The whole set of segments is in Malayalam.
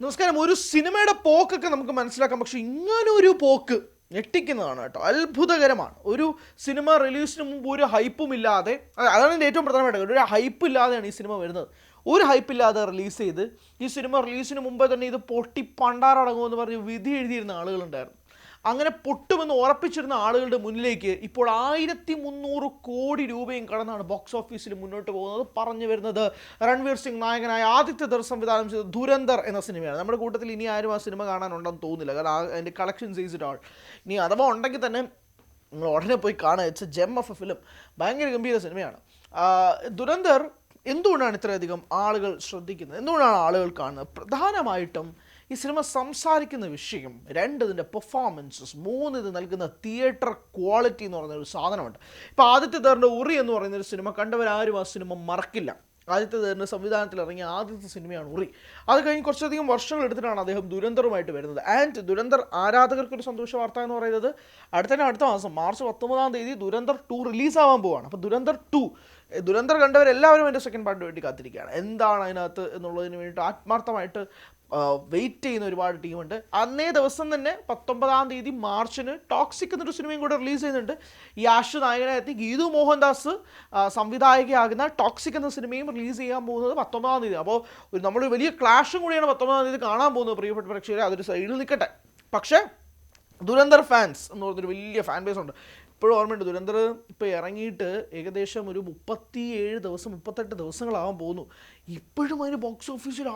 നമസ്കാരം. ഒരു സിനിമയുടെ പോക്കൊക്കെ നമുക്ക് മനസ്സിലാക്കാം, പക്ഷെ ഇങ്ങനൊരു പോക്ക് ഞെട്ടിക്കുന്നതാണ് കേട്ടോ, അത്ഭുതകരമാണ്. ഒരു സിനിമ റിലീസിന് മുമ്പ് ഒരു ഹൈപ്പും ഇല്ലാതെ, അതാണ് എൻ്റെ ഏറ്റവും പ്രധാനമായിട്ട്, ഒരു ഹൈപ്പ് ഇല്ലാതെയാണ് ഈ സിനിമ വരുന്നത്. ഒരു ഹൈപ്പില്ലാതെ റിലീസ് ചെയ്ത് ഈ സിനിമ റിലീസിന് മുമ്പേ തന്നെ ഇത് പൊട്ടി പണ്ടാറടങ്ങുമെന്ന് പറഞ്ഞ് വിധി എഴുതിയിരുന്ന ആളുകളുണ്ടായിരുന്നു. അങ്ങനെ പൊട്ടുമെന്ന് ഉറപ്പിച്ചിരുന്ന ആളുകളുടെ മുന്നിലേക്ക് ഇപ്പോൾ 1300 കോടി രൂപയും കടന്നാണ് ബോക്സ് ഓഫീസിൽ മുന്നോട്ട് പോകുന്നത്. പറഞ്ഞു വരുന്നത് രൺവീർ സിംഗ് നായകനായ ആദിത്യ ധർ സംവിധാനം ചെയ്ത ദുരന്തർ എന്ന സിനിമയാണ്. നമ്മുടെ കൂട്ടത്തിൽ ഇനി ആരും ആ സിനിമ കാണാനുണ്ടെന്ന് തോന്നുന്നില്ല, കാരണം അതിൻ്റെ കളക്ഷൻ സീസ് ഇറ്റ് ആൾ. ഇനി അഥവാ ഉണ്ടെങ്കിൽ തന്നെ നിങ്ങൾ ഉടനെ പോയി കാണുക. It's a gem of a film. ഭയങ്കര ഗംഭീര സിനിമയാണ് ദുരന്തർ. എന്തുകൊണ്ടാണ് ഇത്രയധികം ആളുകൾ ശ്രദ്ധിക്കുന്നത്, എന്തുകൊണ്ടാണ് ആളുകൾ കാണുന്നത്? പ്രധാനമായിട്ടും ഈ സിനിമ സംസാരിക്കുന്ന വിഷയം, രണ്ട് ഇതിൻ്റെ പെർഫോമൻസസ്, മൂന്ന് ഇത് നൽകുന്ന തിയേറ്റർ ക്വാളിറ്റി എന്ന് പറയുന്ന ഒരു സാധനമുണ്ട്. ഇപ്പോൾ ആദിത്യ ധറിൻ്റെ ഉറി എന്ന് പറയുന്നൊരു സിനിമ കണ്ടവരാരും ആ സിനിമ മറക്കില്ല. ആദിത്യ ധറിൻ്റെ സംവിധാനത്തിൽ ഇറങ്ങിയ ആദ്യത്തെ സിനിമയാണ് ഉറി. അത് കഴിഞ്ഞ് കുറച്ചധികം വർഷങ്ങൾ എടുത്തിട്ടാണ് അദ്ദേഹം ദുരന്തറുമായിട്ട് വരുന്നത്. ആൻഡ് ദുരന്തർ ആരാധകർക്കൊരു സന്തോഷ വാർത്ത എന്ന് പറയുന്നത് അടുത്ത മാസം മാർച്ച് 19 ദുരന്തർ 2 റിലീസാവാൻ പോവാണ്. അപ്പോൾ ദുരന്തർ കണ്ടവരെല്ലാവരും എൻ്റെ സെക്കൻഡ് പാർട്ടിന് വേണ്ടി കാത്തിരിക്കുകയാണ്. എന്താണ് അതിനകത്ത് എന്നുള്ളതിന് വേണ്ടിയിട്ട് ആത്മാർത്ഥമായിട്ട് വെയിറ്റ് ചെയ്യുന്ന ഒരുപാട് ടീമുണ്ട്. അന്നേ ദിവസം തന്നെ 19 മാർച്ചിന് ടോക്സിക് എന്നൊരു സിനിമയും കൂടെ റിലീസ് ചെയ്യുന്നുണ്ട്. യാഷ് നായകനായി ഗീതു മോഹൻദാസ് സംവിധായകയാകുന്ന ടോക്സിക് എന്ന സിനിമയും റിലീസ് ചെയ്യാൻ പോകുന്നത് 19. അപ്പോൾ നമ്മളൊരു വലിയ ക്ലാഷും കൂടിയാണ് 19 കാണാൻ പോകുന്നത്. പ്രിയപ്പെട്ട പ്രേക്ഷകരെ, അതൊരു സൈഡിൽ നിൽക്കട്ടെ. പക്ഷേ ദുരന്തർ ഫാൻസ് എന്ന് പറഞ്ഞൊരു വലിയ ഫാൻ ബേസ് ഉണ്ട്. ഇപ്പോഴും ഓർമ്മയുണ്ട്, ദുരന്തർ ഇപ്പോൾ ഇറങ്ങിയിട്ട് ഏകദേശം ഒരു 38 ദിവസങ്ങളാകാൻ പോകുന്നു. ഇപ്പോഴും അതിന് ബോക്സ് ഓഫീസിൽ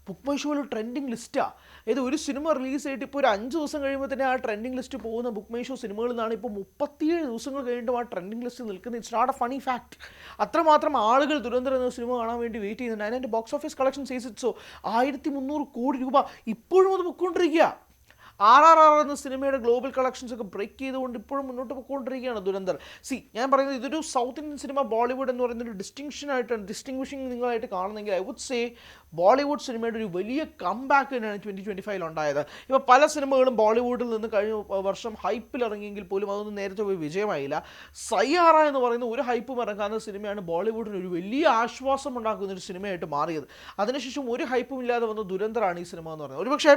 ബുക്ക് മൈ ഷോയിൽ ട്രെൻഡിങ് ലിസ്റ്റാണ്. അതായത് ഒരു സിനിമ റിലീസ് ചെയ്തിട്ട് ഇപ്പോൾ ഒരു 5 ദിവസം കഴിയുമ്പോൾ തന്നെ ആ ട്രെൻഡിങ് ലിസ്റ്റ് പോകുന്ന ബുക്ക് മൈ ഷോ സിനിമകളിൽ നിന്നാണ് ഇപ്പോൾ 37 ദിവസങ്ങൾ കഴിഞ്ഞിട്ടും ആ ട്രെൻഡിങ് ലിസ്റ്റ് നിൽക്കുന്നത്. It's not a funny fact. അത്രമാത്രം ആളുകൾ ദുരന്തർ എന്ന സിനിമ കാണാൻ വേണ്ടി വെയിറ്റ് ചെയ്യുന്നുണ്ട്. അതിൻ്റെ ബോക്സ് ഓഫീസ് കളക്ഷൻ സീസ് ഇറ്റ്സോ 1300 കോടി രൂപ ഇപ്പോഴും അത് പൊയ്ക്കൊണ്ടിരിക്കുക. RRR എന്ന സിനിമയുടെ ഗ്ലോബൽ കളക്ഷൻസ് ഒക്കെ ബ്രേക്ക് ചെയ്തുകൊണ്ട് ഇപ്പോഴും മുന്നോട്ട് പോയിക്കൊണ്ടിരിക്കുകയാണ് ദുരന്തർ. ഞാൻ പറയുന്നത് ഇതൊരു സൗത്ത് ഇന്ത്യൻ സിനിമ ബോളിവുഡ് എന്ന് പറയുന്നൊരു ഡിസ്റ്റിങ്വിഷിംഗ് നിങ്ങളായിട്ട് കാണുന്നെങ്കിൽ ഐ വുഡ് സേ ബോളിവുഡ് സിനിമയുടെ ഒരു വലിയ കംബാക്ക് തന്നെയാണ് 2025 ഉണ്ടായത്. ഇപ്പോൾ പല സിനിമകളും ബോളിവുഡിൽ നിന്ന് കഴിഞ്ഞ വർഷം ഹൈപ്പിൽ ഇറങ്ങിയെങ്കിൽ പോലും അതൊന്നും നേരത്തെ പോയി വിജയമായില്ല. സയ്യാറ എന്ന് പറയുന്ന ഒരു ഹൈപ്പും ഇറങ്ങാത്ത സിനിമയാണ് ബോളിവുഡിന് ഒരു വലിയ ആശ്വാസം ഉണ്ടാക്കുന്ന ഒരു സിനിമയായിട്ട് മാറിയത്. അതിനുശേഷം ഒരു ഹൈപ്പും ഇല്ലാതെ വന്ന ദുരന്തറാണ് ഈ സിനിമ എന്ന് പറയുന്നത്. ഒരുപക്ഷെ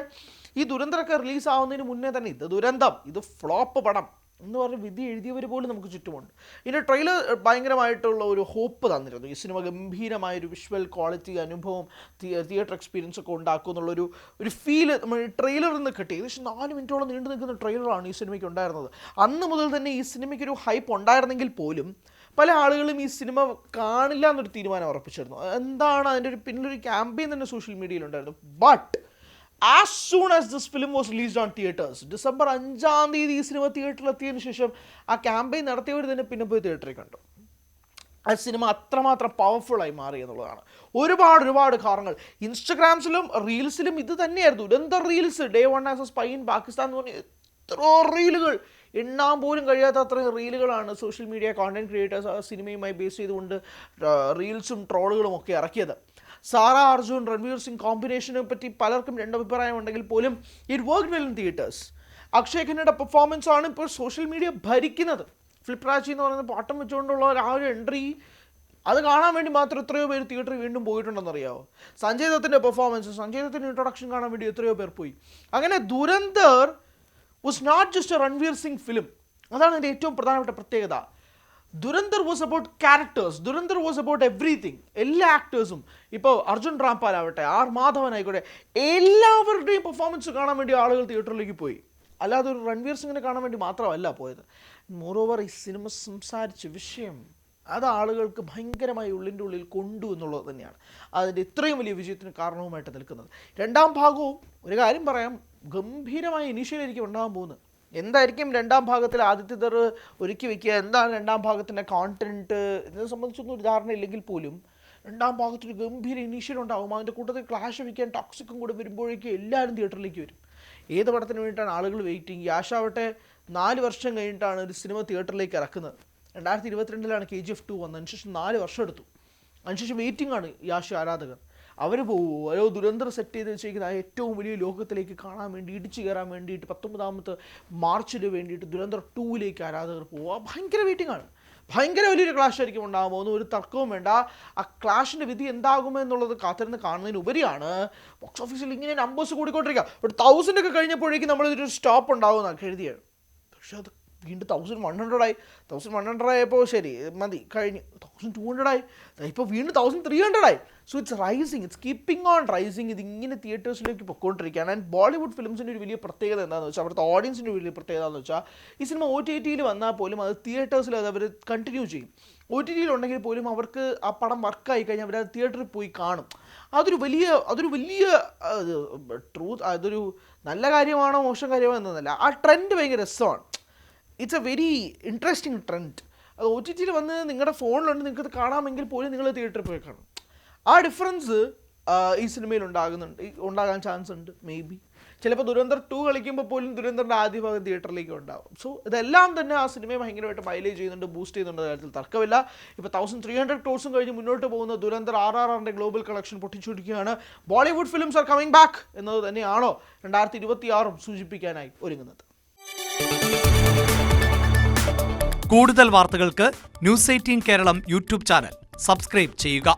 ഈ ദുരന്തറൊക്കെ റിലീസ് ആവുന്നതിന് മുന്നേ തന്നെ ഇത് ഫ്ലോപ്പ് പടം എന്ന് പറഞ്ഞ് വിധി എഴുതിയവർ പോലും നമുക്ക് ചുറ്റുമുണ്ട്. ഇതിൻ്റെ ട്രെയിലർ ഭയങ്കരമായിട്ടുള്ള ഒരു ഹോപ്പ് തന്നിരുന്നു. ഈ സിനിമ ഗംഭീരമായൊരു വിഷ്വൽ ക്വാളിറ്റി അനുഭവം, തിയേറ്റർ എക്സ്പീരിയൻസ് ഒക്കെ ഉണ്ടാക്കും എന്നുള്ളൊരു ഫീല് നമ്മൾ ട്രെയിലറിൽ നിന്ന് കിട്ടി. ഏകദേശം 4 മിനിറ്റോളം നീണ്ടു നിൽക്കുന്ന ട്രെയിലറാണ് ഈ സിനിമയ്ക്ക് ഉണ്ടായിരുന്നത്. അന്ന് മുതൽ തന്നെ ഈ സിനിമയ്ക്കൊരു ഹൈപ്പ് ഉണ്ടായിരുന്നെങ്കിൽ പോലും പല ആളുകളും ഈ സിനിമ കാണില്ല എന്നൊരു തീരുമാനം ഉറപ്പിച്ചിരുന്നു. എന്താണ് അതിൻ്റെ പിന്നിലൊരു ക്യാമ്പയിൻ തന്നെ സോഷ്യൽ മീഡിയയിലുണ്ടായിരുന്നു. But as soon as this film was released on theaters, December 5 ഈ സിനിമ തിയേറ്ററിൽ എത്തിയതിനു ശേഷം ആ ക്യാമ്പയിൻ നടത്തിയവർ തന്നെ പിന്നെ പോയി തിയേറ്ററിൽ കണ്ടു. ആ സിനിമ അത്രമാത്രം പവർഫുള്ളായി മാറി എന്നുള്ളതാണ്. ഒരുപാട് കാരണങ്ങൾ. ഇൻസ്റ്റഗ്രാംസിലും റീൽസിലും ഇത് തന്നെയായിരുന്നു. Dhurandhar reels, day 1 as a spy in Pakistan എന്ന് പറഞ്ഞ എത്രയോ റീലുകൾ, എണ്ണാൻ പോലും കഴിയാത്ത അത്രയും റീലുകളാണ് സോഷ്യൽ മീഡിയ കോണ്ടന്റ് ക്രിയേറ്റേഴ്സ് ആ സിനിമയുമായി ബേസ് ചെയ്തുകൊണ്ട് റീൽസും ട്രോളുകളും ഒക്കെ ഇറക്കിയത്. സാറ അർജുൻ രൺവീർ സിംഗ് കോമ്പിനേഷനെ പറ്റി പലർക്കും രണ്ടഭിപ്രായം ഉണ്ടെങ്കിൽ പോലും it work well in theatres. Akshay ഖന്നയുടെ പെർഫോമൻസ് ആണ് ഇപ്പോൾ സോഷ്യൽ മീഡിയ ഭരിക്കുന്നത്. ഫ്ലിപ്രാച്ചി എന്ന് പറയുന്ന പാട്ടം വെച്ചുകൊണ്ടുള്ള ആ ഒരു എൻട്രി, അത് കാണാൻ വേണ്ടി മാത്രം എത്രയോ പേര് തിയേറ്ററിൽ വീണ്ടും പോയിട്ടുണ്ടെന്നറിയാമോ? സഞ്ജയ് ദത്തിൻ്റെ പെർഫോമൻസ്, സഞ്ജയ് ദത്തിൻ്റെ ഇൻട്രൊഡക്ഷൻ കാണാൻ വേണ്ടി എത്രയോ പേർ പോയി. അങ്ങനെ Dhurandhar was not just a Ranveer Singh film. അതാണ് എൻ്റെ ഏറ്റവും പ്രധാനപ്പെട്ട പ്രത്യേകത. Dhurandhar was about characters, Dhurandhar was about everything. എല്ലാ ആക്ടേഴ്സും, ഇപ്പോൾ അർജുൻ റാംപാൽ ആവട്ടെ, ആർ മാധവൻ ആയിക്കോട്ടെ, എല്ലാവരുടെയും പെർഫോമൻസ് കാണാൻ വേണ്ടി ആളുകൾ തിയേറ്ററിലേക്ക് പോയി. അല്ലാതെ ഒരു രൺവീർ സിംഗിനെ കാണാൻ വേണ്ടി മാത്രമല്ല പോയത്. മോറോവർ ഈ സിനിമ സംസാരിച്ച വിഷയം അത് ആളുകൾക്ക് ഭയങ്കരമായി ഉള്ളിൻ്റെ ഉള്ളിൽ കൊണ്ടു എന്നുള്ളത് തന്നെയാണ് അതിൻ്റെ ഇത്രയും വലിയ വിജയത്തിന് കാരണവുമായിട്ട് നിൽക്കുന്നത്. രണ്ടാം ഭാഗവും ഒരു കാര്യം പറയാം, ഗംഭീരമായ ഇനീഷ്യലായിരിക്കും ഉണ്ടാകാൻ പോകുന്നത്. എന്തായിരിക്കും രണ്ടാം ഭാഗത്തിൽ ആദിത്യ ധർ ഒരുക്കി വയ്ക്കുക, എന്താണ് രണ്ടാം ഭാഗത്തിൻ്റെ കോണ്ടന്റ്, ഇതിനെ സംബന്ധിച്ചൊന്നും ഒരു ധാരണ ഇല്ലെങ്കിൽ പോലും രണ്ടാം ഭാഗത്തിൽ ഗംഭീര ഇനീഷ്യൽ ഉണ്ടാകും. അതിൻ്റെ കൂട്ടത്തിൽ ക്ലാഷ് വയ്ക്കാൻ ടോക്സിക്കും കൂടെ വരുമ്പോഴേക്കും എല്ലാവരും തിയേറ്ററിലേക്ക് വരും. ഏത് പടത്തിന് വേണ്ടിയിട്ടാണ് ആളുകൾ വെയിറ്റിംഗ്? യാഷാവട്ടെ 4 വർഷം കഴിഞ്ഞിട്ടാണ് ഒരു സിനിമ തിയേറ്ററിലേക്ക് ഇറക്കുന്നത്. 2022 KGF 2 വന്നത്. അതിനുശേഷം 4 വർഷം എടുത്തു. അതിനുശേഷം വെയിറ്റിംഗ് ആണ് യാഷ ആരാധകർ. അവർ പോകുമോ? ഓരോ ദുരന്തർ സെറ്റ് ചെയ്ത് വെച്ചിരിക്കുന്ന ആ ഏറ്റവും വലിയ ലോകത്തിലേക്ക് കാണാൻ വേണ്ടി, ഇടിച്ചു കയറാൻ വേണ്ടിയിട്ട് 19 മാർച്ചിന് വേണ്ടിയിട്ട് ദുരന്തർ 2 ആരാധകർ പോവുക. ഭയങ്കര വെയിറ്റിംഗ് ആണ്. ഭയങ്കര വലിയൊരു ക്ലാഷ് ആയിരിക്കും ഉണ്ടാകാൻ പോകുന്നത്, ഒരു തർക്കവും വേണ്ട. ആ ക്ലാഷിൻ്റെ വിധി എന്താകുമെന്നുള്ളത് കാത്തിരുന്ന് കാണുന്നതിനുപരിയാണ് ബോക്സ് ഓഫീസിൽ ഇങ്ങനെ നമ്പേഴ്സ് കൂടിക്കൊണ്ടിരിക്കുക. ഒരു 1000 ഒക്കെ കഴിഞ്ഞപ്പോഴേക്കും നമ്മളിതൊരു സ്റ്റോപ്പ് ഉണ്ടാകുമെന്നാണ് എഴുതിയാണ്. പക്ഷെ അത് വീണ്ടും 1100 ആയി. 1100 ആയപ്പോൾ ശരി മതി കഴിഞ്ഞ് 1200 ആയി. ഇപ്പോൾ വീണ്ടും 1300 ആയി. So it's rising, it's keeping on rising. ഇതിങ്ങനെ തിയേറ്റേഴ്സിലേക്ക് പൊയ്ക്കൊണ്ടിരിക്കുകയാണ്. ആൻഡ് ബോളിവുഡ് ഫിലിംസിൻ്റെ ഒരു വലിയ പ്രത്യേകത എന്താണെന്ന് വെച്ചാൽ, അവിടുത്തെ ഓഡിയൻസിൻ്റെ വലിയ പ്രത്യേകത എന്ന് വെച്ചാൽ, ഈ സിനിമ OTT വന്നാൽ പോലും അത് തിയേറ്റേഴ്സിൽ അത് അവർ കണ്ടിന്യൂ ചെയ്യും. OTT ഉണ്ടെങ്കിൽ പോലും അവർക്ക് ആ പടം വർക്കായി കഴിഞ്ഞാൽ അവരത് തിയേറ്ററിൽ പോയി കാണും. അതൊരു വലിയ ട്രൂത്ത്. അതൊരു നല്ല കാര്യമാണോ മോശം കാര്യമാണോ എന്നതല്ല, ആ ട്രെൻഡ് ഭയങ്കര രസമാണ്. It's A very interesting trend. അത് OTT വന്ന് നിങ്ങളുടെ ഫോണിലുണ്ട്, നിങ്ങൾക്കത് കാണാമെങ്കിൽ പോലും നിങ്ങൾ തിയേറ്ററിൽ പോയി കാണും. ആ ഡിഫറൻസ് ഈ സിനിമയിൽ ഉണ്ടാകാൻ ചാൻസ് ഉണ്ട്. മേ ബി ചിലപ്പോൾ ദുരന്തർ 2 കളിക്കുമ്പോൾ പോലും ദുരന്തറിൻ്റെ ആദ്യ ഭാഗം തിയേറ്ററിലേക്ക് ഉണ്ടാകും. സോ ഇതെല്ലാം തന്നെ ആ സിനിമയെ ഭയങ്കരമായിട്ട് മൈലേജ് ചെയ്യുന്നുണ്ട്, ബൂസ്റ്റ് ചെയ്യുന്നുണ്ട്, കാര്യത്തിൽ തർക്കമില്ല. ഇപ്പോൾ 1300 crores കഴിഞ്ഞ് മുന്നോട്ട് പോകുന്ന ദുരന്തർ RRRൻ്റെ ഗ്ലോബൽ കളക്ഷൻ പൊട്ടിച്ചുടിക്കുകയാണ്. Bollywood films are coming back എന്നത് തന്നെയാണോ 2026 സൂചിപ്പിക്കാനായി ഒരുങ്ങുന്നത്? കൂടുതൽ വാർത്തകൾക്ക് News 18 Keralam YouTube channel subscribe ചെയ്യുക.